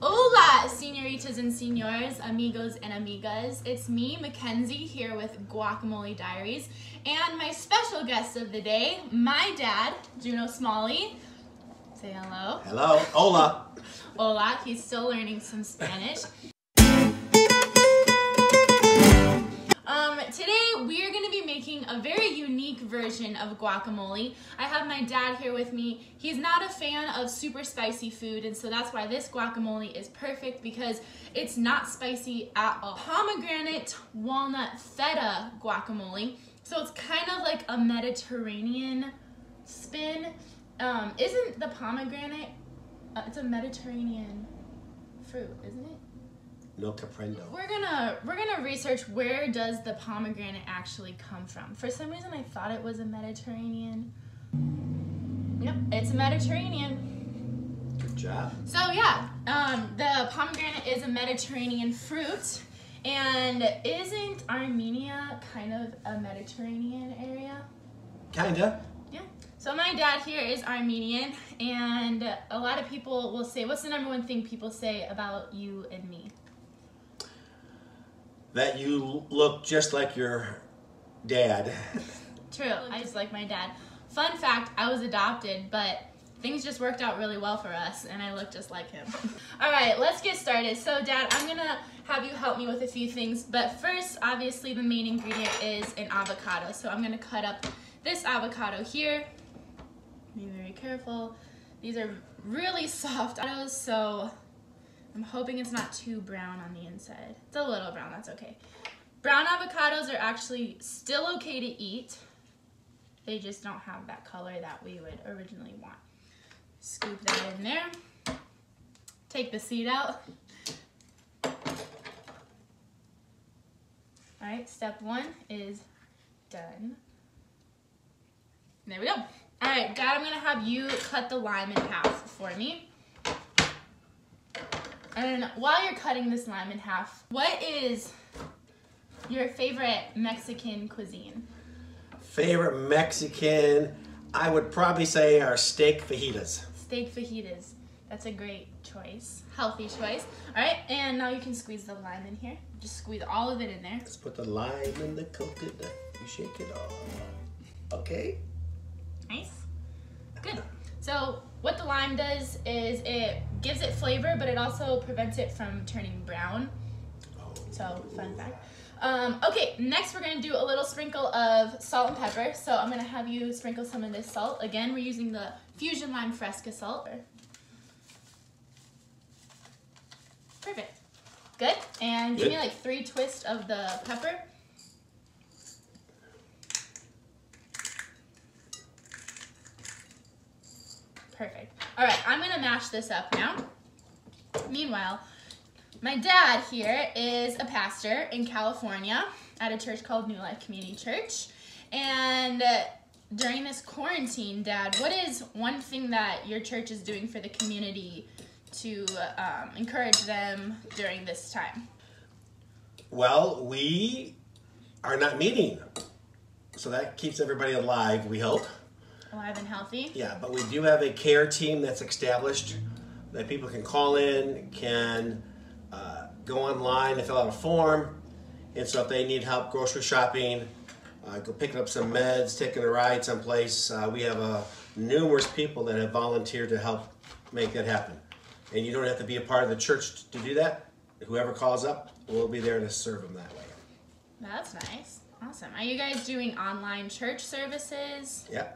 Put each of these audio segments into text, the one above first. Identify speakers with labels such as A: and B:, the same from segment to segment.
A: Hola, senoritas and senors, amigos and amigas. It's me, Mackenzie, here with Guacamole Diaries, and my special guest of the day, my dad, Juno Smalley. Say hello.
B: Hello. Hola.
A: Hola. He's still learning some Spanish. Today we are going to be making a very unique version of guacamole. I have my dad here with me. He's not a fan of super spicy food, and so that's why this guacamole is perfect, because it's not spicy at all. Pomegranate walnut feta guacamole. So it's kind of like a Mediterranean spin. Isn't the pomegranate, it's a Mediterranean fruit, isn't it?
B: No comprendo.
A: We're gonna research, where does the pomegranate actually come from. For some reason I thought it was a Mediterranean. Yep, it's a Mediterranean.
B: Good job.
A: So yeah, the pomegranate is a Mediterranean fruit. And isn't Armenia kind of a Mediterranean area?
B: Kinda.
A: Yeah. So my dad here is Armenian, and a lot of people will say, what's the number one thing people say about you and me?
B: That you look just like your dad.
A: True, I just like my dad. Fun fact, I was adopted, but things just worked out really well for us, and I look just like him. All right, let's get started. So Dad, I'm gonna have you help me with a few things, but first, obviously the main ingredient is an avocado. So I'm gonna cut up this avocado here. Be very careful. These are really soft avocados, so I'm hoping it's not too brown on the inside. It's a little brown, that's okay. Brown avocados are actually still okay to eat. They just don't have that color that we would originally want. Scoop that in there. Take the seed out. All right, step one is done. There we go. All right, Dad, I'm gonna have you cut the lime in half for me. And while you're cutting this lime in half, what is your favorite Mexican cuisine?
B: Favorite Mexican, I would probably say are steak fajitas.
A: Steak fajitas. That's a great choice. Healthy choice. All right, and now you can squeeze the lime in here. Just squeeze all of it in there.
B: Let's put the lime in the coconut. You shake it all. Okay?
A: Nice. Good. So what the lime does is it gives it flavor, but it also prevents it from turning brown. So, fun fact. Okay, next we're gonna do a little sprinkle of salt and pepper. So I'm gonna have you sprinkle some of this salt. Again, we're using the Fusion Lime Fresca salt. Perfect. Good. And give me like 3 twists of the pepper. Perfect. All right, I'm gonna mash this up now. Meanwhile, my dad here is a pastor in California at a church called New Life Community Church. And during this quarantine, Dad, what is one thing that your church is doing for the community to encourage them during this time?
B: Well, we are not meeting, so that keeps everybody alive, we hope.
A: Alive and healthy?
B: Yeah, but we do have a care team that's established that people can call in, can go online and fill out a form. And so if they need help grocery shopping, go picking up some meds, taking a ride someplace, we have numerous people that have volunteered to help make that happen. And you don't have to be a part of the church to do that. Whoever calls up, we'll be there to serve them that way.
A: That's nice. Awesome. Are you guys doing online church services?
B: Yeah.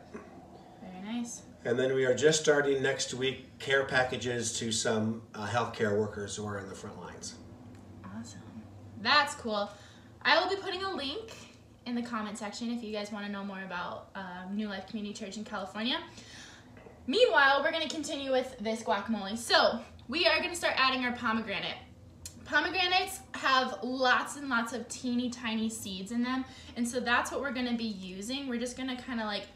A: Very nice.
B: And then we are just starting next week care packages to some healthcare workers who are in the front lines.
A: Awesome. That's cool. I will be putting a link in the comment section if you guys want to know more about New Life Community Church in California. Meanwhile, we're going to continue with this guacamole. So we are going to start adding our pomegranate. Pomegranates have lots and lots of teeny tiny seeds in them, and so that's what we're going to be using. We're just going to kind of like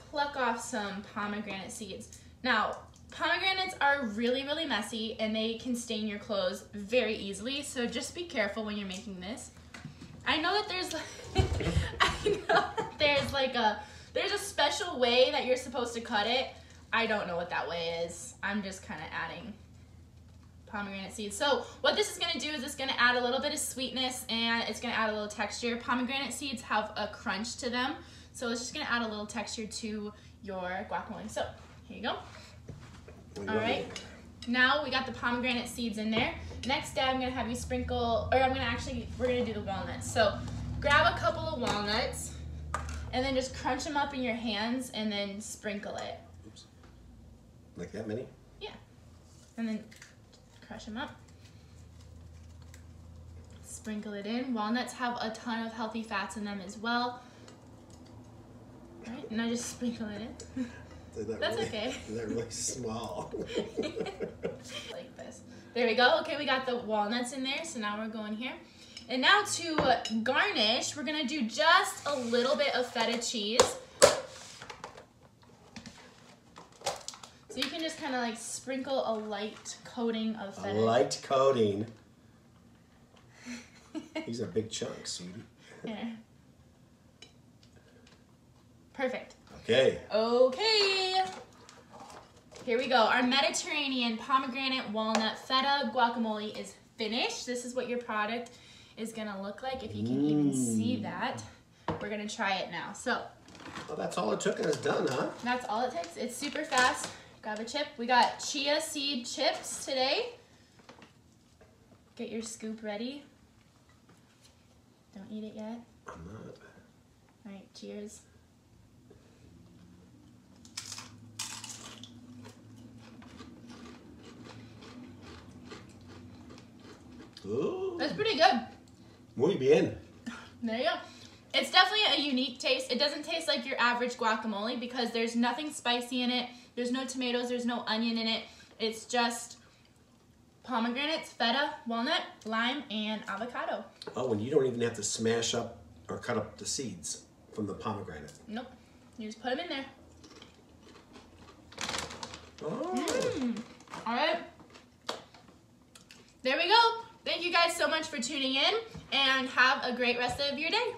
A: pluck off some pomegranate seeds. Now, pomegranates are really, really messy, and they can stain your clothes very easily, so just be careful when you're making this. I know that there's a special way that you're supposed to cut it. I don't know what that way is. I'm just kind of adding pomegranate seeds. So what this is going to do is it's going to add a little bit of sweetness and it's going to add a little texture. Pomegranate seeds have a crunch to them, so it's just going to add a little texture to your guacamole. So here you go. All right, now we got the pomegranate seeds in there. Next, Dad, I'm going to have you sprinkle, or we're going to do the walnuts. So grab a couple of walnuts and then just crunch them up in your hands and then sprinkle it.
B: Oops. Like that many?
A: Yeah. And then crush them up. Sprinkle it in. Walnuts have a ton of healthy fats in them as well. All right, now just sprinkle it in. That's really, okay.
B: They're really small.
A: Like this. There we go. Okay, we got the walnuts in there, so now we're going here. And now to garnish, we're gonna do just a little bit of feta cheese. So you can just kind of like sprinkle a light coating of feta.
B: A light coating. These are big chunks, sweetie.
A: Here. Perfect.
B: Okay.
A: Okay. Here we go. Our Mediterranean pomegranate walnut feta guacamole is finished. This is what your product is gonna look like. If you can even see that, we're gonna try it now. So.
B: Well, that's all it took and it's done, huh?
A: That's all it takes. It's super fast. Grab a chip. We got chia seed chips today. Get your scoop ready. Don't eat it yet.
B: I'm not.
A: All right, cheers.
B: Ooh.
A: That's pretty good.
B: Muy bien.
A: There you go. It's definitely a unique taste. It doesn't taste like your average guacamole because there's nothing spicy in it. There's no tomatoes, there's no onion in it. It's just pomegranates, feta, walnut, lime, and avocado.
B: Oh, and you don't even have to smash up or cut up the seeds from the pomegranate.
A: Nope. You just put them in there.
B: Oh.
A: All right. There we go. Thank you guys so much for tuning in and have a great rest of your day.